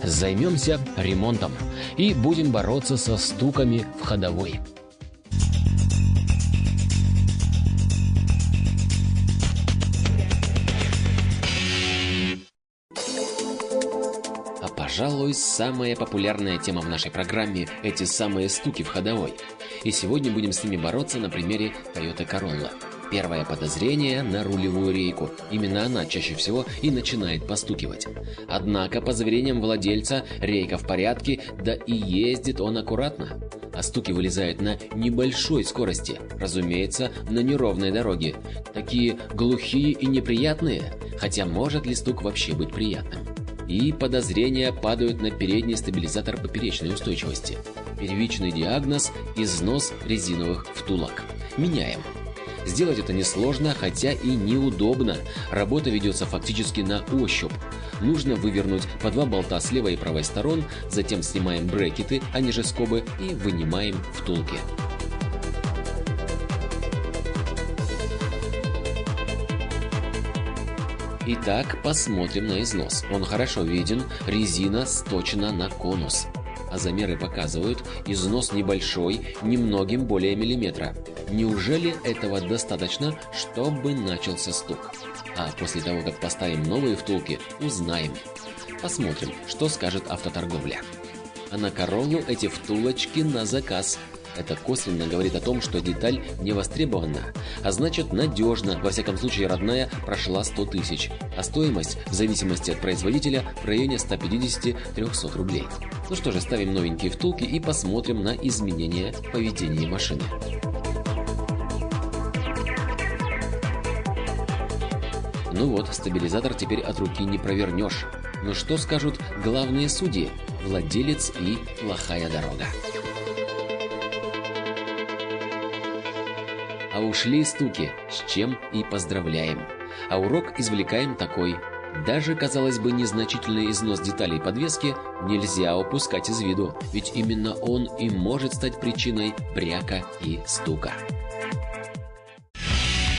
Займемся ремонтом и будем бороться со стуками в ходовой. Пожалуй, самая популярная тема в нашей программе – эти самые стуки в ходовой. И сегодня будем с ними бороться на примере Toyota Corolla. Первое подозрение на рулевую рейку. Именно она чаще всего и начинает постукивать. Однако, по заверениям владельца, рейка в порядке, да и ездит он аккуратно. А стуки вылезают на небольшой скорости, разумеется, на неровной дороге. Такие глухие и неприятные, хотя может ли стук вообще быть приятным? И подозрения падают на передний стабилизатор поперечной устойчивости. Первичный диагноз – износ резиновых втулок. Меняем. Сделать это несложно, хотя и неудобно. Работа ведется фактически на ощупь. Нужно вывернуть по 2 болта с левой и правой сторон, затем снимаем брекеты, а ниже скобы, и вынимаем втулки. Итак, посмотрим на износ. Он хорошо виден, резина сточена на конус. А замеры показывают, износ небольшой, немногим более миллиметра. Неужели этого достаточно, чтобы начался стук? А после того, как поставим новые втулки, узнаем. Посмотрим, что скажет автоторговля. А на Короллу эти втулочки на заказ. Это косвенно говорит о том, что деталь не востребована, а значит надежно, во всяком случае родная, прошла 100 тысяч, а стоимость, в зависимости от производителя, в районе 150-300 рублей. Ну что же, ставим новенькие втулки и посмотрим на изменения поведения машины. Ну вот, стабилизатор теперь от руки не провернешь. Но что скажут главные судьи, владелец и плохая дорога? А ушли стуки, с чем и поздравляем. А урок извлекаем такой. Даже, казалось бы, незначительный износ деталей подвески нельзя упускать из виду, ведь именно он и может стать причиной бряка и стука.